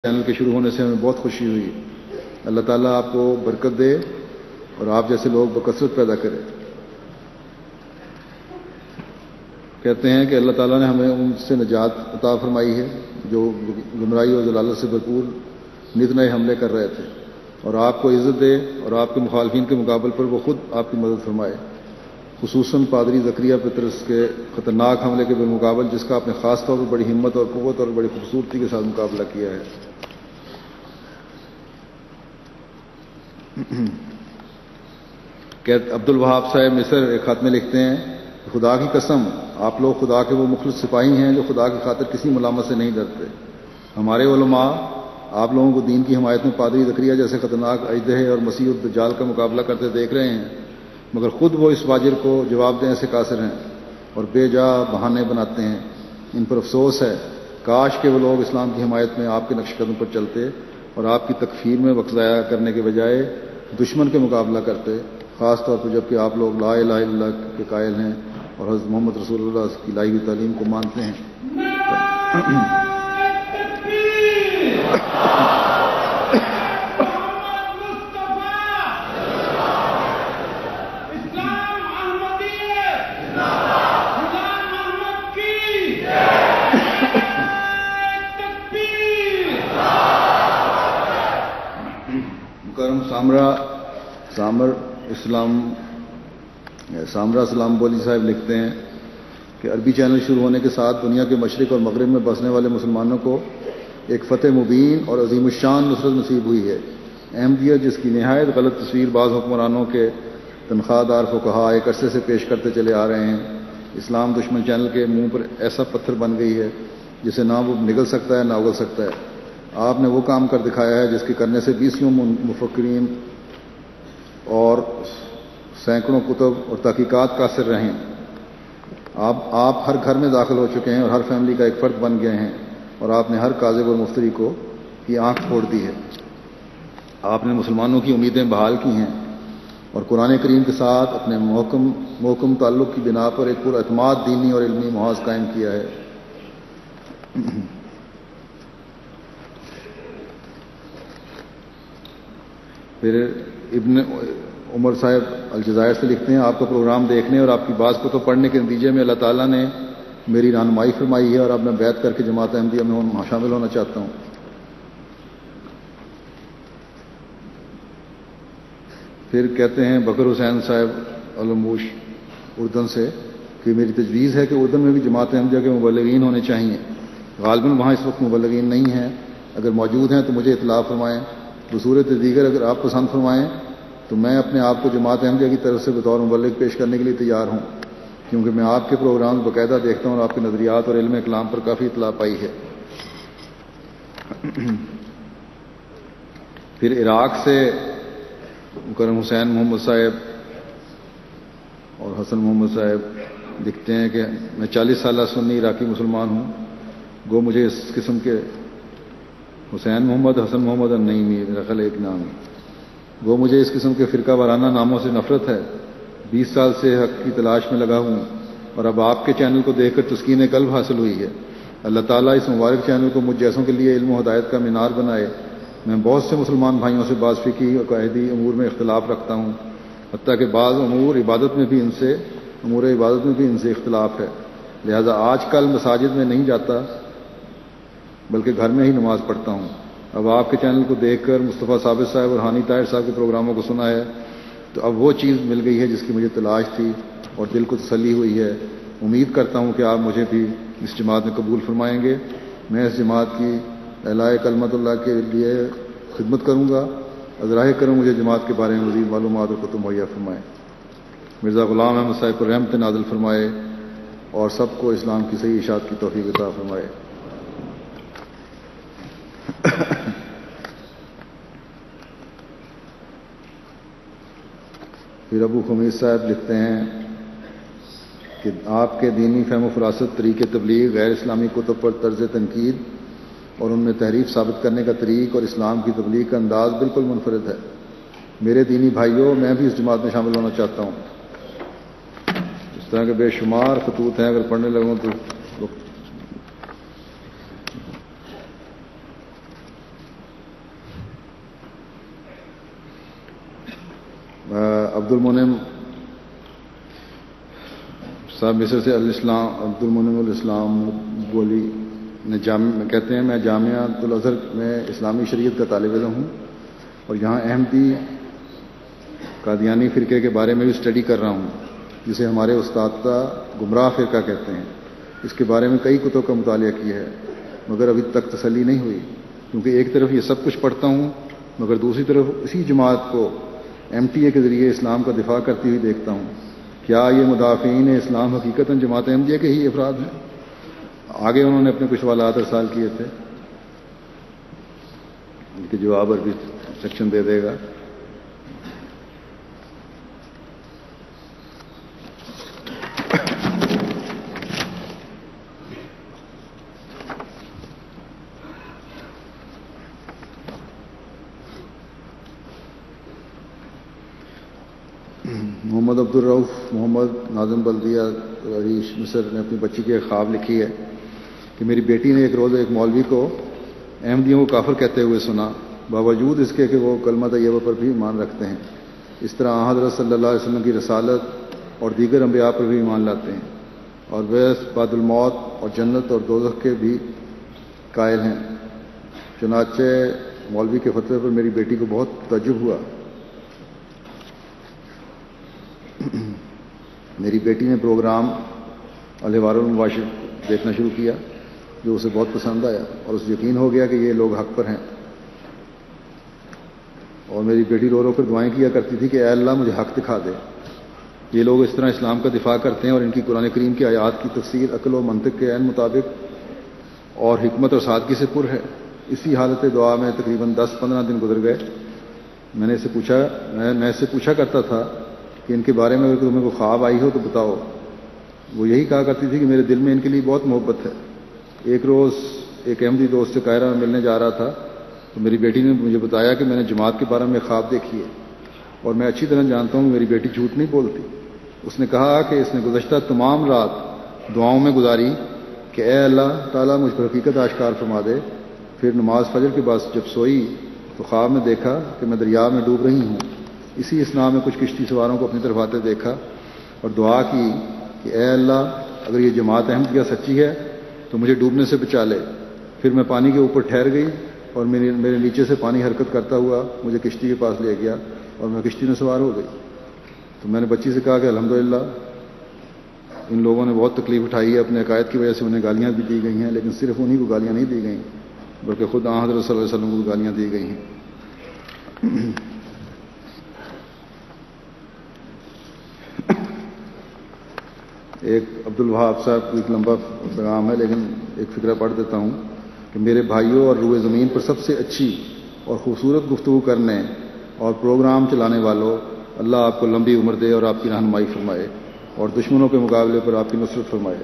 Channel کے شروع ہونے سے ہمیں بہت خوشی ہوئی. اللہ تعالیٰ آپ کو برکت دے اور آپ جیسے لوگ بکثرت پیدا کرے. کہتے ہیں کہ اللہ تعالیٰ نے ہمیں ان سے نجات عطا فرمائی ہے جو گمراہی اور ضلالت سے بھرپور نت نئے حملے کر رہے تھے، اور آپ کو عزت دے اور آپ کے مخالفین کے مقابل پر وہ خود آپ کی مدد فرمائے، خصوصاً پادری زکریا پطرس کے خطرناک حملے کے بالمقابل، جس کا آپ نے خاص طور پر بڑی ہمت اور قوت اور بڑی خوبصورتی کے ساتھ مقابلہ کیا ہے. عبد الوہاب صاحب مصر ایک خط میں لکھتے ہیں، خدا کی قسم آپ لوگ خدا کے وہ مخلص سپاہی ہیں جو خدا کی خاطر کسی ملامت سے نہیں ڈرتے. ہمارے علماء آپ لوگوں کو دین کی حمایت میں پادری زکریا جیسے خطرناک اژدہے اور مسیح الدجال کا مقابلہ کرتے دیکھ رہے ہیں، مگر خود وہ اس واجر کو جواب دینے سے قاصر ہیں اور بے جا بہانے بناتے ہیں. ان پر افسوس ہے. کاش کہ وہ لوگ اسلام کی حمایت میں آپ کے نقش قدم پر چلتے اور آپ کی تکفیر میں وقت ضائع کرنے کے بجائے دشمن کے مقابلہ کرتے، خاص طور پر جب کہ آپ لوگ لا الہ الا اللہ کے قائل ہیں اور حضرت محمد رسول اللہ کی لائی ہوئی تعلیم کو مانتے ہیں. مکرم سامرا اسلام بولی صاحب لکھتے ہیں کہ عربی چینل شروع ہونے کے ساتھ دنیا کے مشرق اور مغرب میں بسنے والے مسلمانوں کو ایک فتح مبین اور عظیم الشان نصرت نصیب ہوئی ہے. احمدیت جس کی نہایت غلط تصویر بعض حکمرانوں کے تنخواہ دار فقہا ایک عرصے سے پیش کرتے چلے آ رہے ہیں، اسلام دشمن چینل کے منہ پر ایسا پتھر بن گئی ہے جسے نہ وہ نگل سکتا ہے نہ اگل سکتا ہے. آپ نے وہ کام کر دکھایا ہے جس کے کرنے سے 20 مفکرین اور سینکڑوں کتب اور تحقیقات کا اثر رہے. آپ ہر گھر میں داخل ہو چکے ہیں اور ہر فیملی کا ایک فرد بن گئے ہیں، اور آپ نے ہر کاذب اور مفتری کو کی آنکھ پھوڑ دی ہے. آپ نے مسلمانوں کی امیدیں بحال کی ہیں اور قرآن کریم کے ساتھ اپنے محکم تعلق کی بنا پر ایک پراعتماد دینی اور علمی محاذ قائم کیا ہے. پھر ابن عمر صاحب الجزائر سے لکھتے ہیں، آپ کا پروگرام دیکھنے اور آپ کی بعض کتب پڑھنے کے نتیجے میں اللہ تعالیٰ نے میری رہنمائی فرمائی ہے اور اب میں بیعت کر کے جماعت احمدیہ میں شامل ہونا چاہتا ہوں. پھر کہتے ہیں بکر حسین صاحب علموش اردن سے کہ میری تجویز ہے کہ اردن میں بھی جماعت احمدیہ کے مبلغین ہونے چاہیے. غالباً وہاں اس وقت مبلغین نہیں ہیں، اگر موجود ہیں تو مجھے اطلاع فرمائیں. بصورت دیگر اگر آپ پسند فرمائیں تو میں اپنے آپ کو جماعت احمدیہ کی طرف سے بطور مبلغ پیش کرنے کے لیے تیار ہوں، کیونکہ میں آپ کے پروگرام باقاعدہ دیکھتا ہوں اور آپ کے نظریات اور علم کلام پر کافی اطلاع پائی ہے. پھر عراق سے مکرم حسین محمد صاحب اور حسن محمد صاحب لکھتے ہیں کہ میں 40 سالہ سنی عراقی مسلمان ہوں. گو مجھے اس قسم کے حسین محمد حسن محمد النعیمی میرا خیال ایک نام ہے، وہ مجھے اس قسم کے فرقہ وارانہ ناموں سے نفرت ہے. 20 سال سے حق کی تلاش میں لگا ہوں اور اب آپ کے چینل کو دیکھ کر تسکین قلب حاصل ہوئی ہے. اللہ تعالیٰ اس مبارک چینل کو مجھ جیسوں کے لیے علم و ہدایت کا مینار بنائے. میں بہت سے مسلمان بھائیوں سے بعض فقہی اور قاعدی امور میں اختلاف رکھتا ہوں، حتیٰ کہ بعض امور عبادت میں بھی ان سے اختلاف ہے. لہذا آج کل مساجد میں نہیں جاتا بلکہ گھر میں ہی نماز پڑھتا ہوں. اب آپ کے چینل کو دیکھ کر مصطفیٰ ثابت صاحب اور ہانی طاہر صاحب کے پروگراموں کو سنا ہے تو اب وہ چیز مل گئی ہے جس کی مجھے تلاش تھی اور دل کو تسلی ہوئی ہے. امید کرتا ہوں کہ آپ مجھے بھی اس جماعت میں قبول فرمائیں گے. میں اس جماعت کی اعلاء کلمت اللہ کے لیے خدمت کروں گا. ازراہ کروں مجھے جماعت کے بارے میں مزید معلومات اور کتب مہیا فرمائیں. مرزا غلام احمد صاحب پر رحمت نازل فرمائے اور سب کو اسلام کی صحیح اشاعت کی توفیق عطا فرمائے. پھر ابو خمیس صاحب لکھتے ہیں کہ آپ کے دینی فہم و فراست، طریق تبلیغ، غیر اسلامی کتب پر طرز تنقید اور ان میں تحریف ثابت کرنے کا طریق اور اسلام کی تبلیغ کا انداز بالکل منفرد ہے. میرے دینی بھائیوں، میں بھی اس جماعت میں شامل ہونا چاہتا ہوں. اس طرح کے بے شمار خطوط ہیں، اگر پڑھنے لگوں تو عبد المنعم صاحب مصر سے عبد المنعم الاسلام بولی نے کہتے ہیں میں جامعہ الازہر میں اسلامی شریعت کا طالب علم ہوں اور یہاں احمدی قادیانی فرقے کے بارے میں بھی اسٹڈی کر رہا ہوں جسے ہمارے استاد گمراہ فرقہ کہتے ہیں. اس کے بارے میں کئی کتب کا مطالعہ کیا ہے مگر ابھی تک تسلی نہیں ہوئی کیونکہ ایک طرف یہ سب کچھ پڑھتا ہوں مگر دوسری طرف اسی جماعت کو MTA کے ذریعے اسلام کا دفاع کرتی ہوئی دیکھتا ہوں. کیا یہ مدافعین اسلام حقیقتاً جماعت احمدیہ کے ہی افراد ہیں؟ آگے انہوں نے اپنے کچھ سوالات ارسال کیے تھے ان کے جواب عربی سیکشن دے دے گا. محمد عبدالرؤف محمد ناظم بلدیہ عریش مصر نے اپنی بچی کے خواب لکھی ہے کہ میری بیٹی نے ایک روز ایک مولوی کو احمدیوں کو کافر کہتے ہوئے سنا باوجود اس کے کہ وہ کلمہ طیبہ پر بھی ایمان رکھتے ہیں. اس طرح حضرت صلی اللہ علیہ وسلم کی رسالت اور دیگر انبیاء پر بھی ایمان لاتے ہیں اور بعث بعد الموت اور جنت اور دوزخ کے بھی قائل ہیں. چنانچہ مولوی کے فتوے پر میری بیٹی کو بہت تعجب ہوا. میری بیٹی نے پروگرام الحوار المباشر دیکھنا شروع کیا جو اسے بہت پسند آیا اور اسے یقین ہو گیا کہ یہ لوگ حق پر ہیں. اور میری بیٹی رو رو کر دعائیں کیا کرتی تھی کہ اے اللہ مجھے حق دکھا دے. یہ لوگ اس طرح اسلام کا دفاع کرتے ہیں اور ان کی قرآن کریم کی آیات کی تفسیر عقل و منطق کے عین مطابق اور حکمت اور سادگی سے پر ہے. اسی حالت دعا میں تقریباً 10-15 دن گزر گئے. میں اس سے پوچھا کرتا تھا کہ ان کے بارے میں اگر تمہیں کوئی خواب آئی ہو تو بتاؤ. وہ یہی کہا کرتی تھی کہ میرے دل میں ان کے لیے بہت محبت ہے. ایک روز ایک احمدی دوست سے قاہرہ میں ملنے جا رہا تھا تو میری بیٹی نے مجھے بتایا کہ میں نے جماعت کے بارے میں خواب دیکھی ہے اور میں اچھی طرح جانتا ہوں کہ میری بیٹی جھوٹ نہیں بولتی. اس نے کہا کہ اس نے گزشتہ تمام رات دعاؤں میں گزاری کہ اے اللہ تعالیٰ مجھ پر حقیقت آشکار فرما دے. پھر نماز فجر کے بعد جب سوئی تو خواب میں دیکھا کہ میں دریا میں ڈوب رہی ہوں. اسی اسنا میں کچھ کشتی سواروں کو اپنی طرف آتے دیکھا اور دعا کی کہ اے اللہ اگر یہ جماعت احمدیہ سچی ہے تو مجھے ڈوبنے سے بچا لے. پھر میں پانی کے اوپر ٹھہر گئی اور میرے نیچے سے پانی حرکت کرتا ہوا مجھے کشتی کے پاس لے گیا اور میں کشتی میں سوار ہو گئی. تو میں نے بچی سے کہا کہ الحمدللہ ان لوگوں نے بہت تکلیف اٹھائی ہے. اپنے عقائد کی وجہ سے انہیں گالیاں بھی دی گئی ہیں لیکن صرف انہیں کو گالیاں نہیں دی گئیں بلکہ خود حضرت صلی اللہ علیہ وسلم کو گالیاں دی گئی ہیں. ایک عبدالوہاب صاحب کو ایک لمبا پیغام ہے لیکن ایک فقرہ پڑھ دیتا ہوں کہ میرے بھائیوں اور روئے زمین پر سب سے اچھی اور خوبصورت گفتگو کرنے اور پروگرام چلانے والوں اللہ آپ کو لمبی عمر دے اور آپ کی رہنمائی فرمائے اور دشمنوں کے مقابلے پر آپ کی نصرت فرمائے.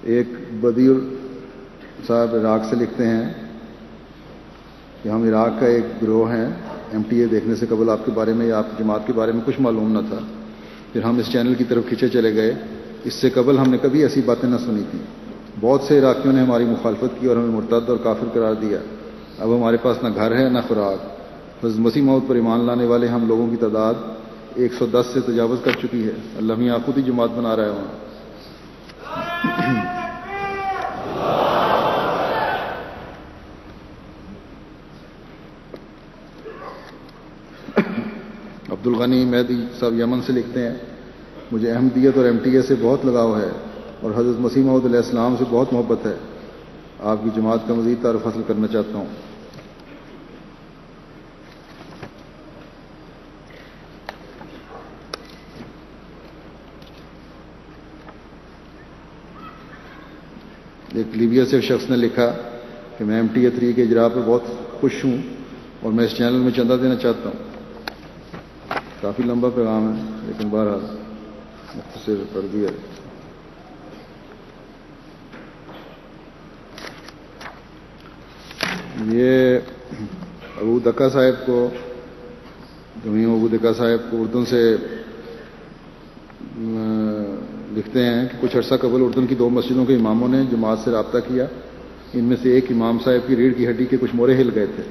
ایک بدیع صاحب عراق سے لکھتے ہیں کہ ہم عراق کا ایک گروہ ہیں. MTA دیکھنے سے قبل آپ کے بارے میں یا آپ کی جماعت کے بارے میں کچھ معلوم نہ تھا. پھر ہم اس چینل کی طرف کھینچے چلے گئے. اس سے قبل ہم نے کبھی ایسی باتیں نہ سنی تھیں. بہت سے عراقیوں نے ہماری مخالفت کی اور ہمیں مرتد اور کافر قرار دیا. اب ہمارے پاس نہ گھر ہے نہ خوراک. حضرت مسیح موعود پر ایمان لانے والے ہم لوگوں کی تعداد 110 سے تجاوز کر چکی ہے. اللہ میاں خود ہی جماعت بنا رہا ہے وہاں. عبدالغنی مہدی صاحب یمن سے لکھتے ہیں مجھے احمدیت اور MTA سے بہت لگاؤ ہے اور حضرت مسیح موعود علیہ السلام سے بہت محبت ہے. آپ کی جماعت کا مزید تعارف حاصل کرنا چاہتا ہوں. ایک لیبیا سے شخص نے لکھا کہ میں MTA 3 کے اجرا پر بہت خوش ہوں اور میں اس چینل میں چندہ دینا چاہتا ہوں. کافی لمبا پیغام ہے لیکن بہرحال مختصر پڑھ دیا. یہ ابو دکا صاحب کو جمیم ابو دکا صاحب کو اردن سے لکھتے ہیں کہ کچھ عرصہ قبل اردن کی 2 مسجدوں کے اماموں نے جماعت سے رابطہ کیا ان میں سے ایک امام صاحب کی ریڑھ کی ہڈی کے کچھ مورے ہل گئے تھے.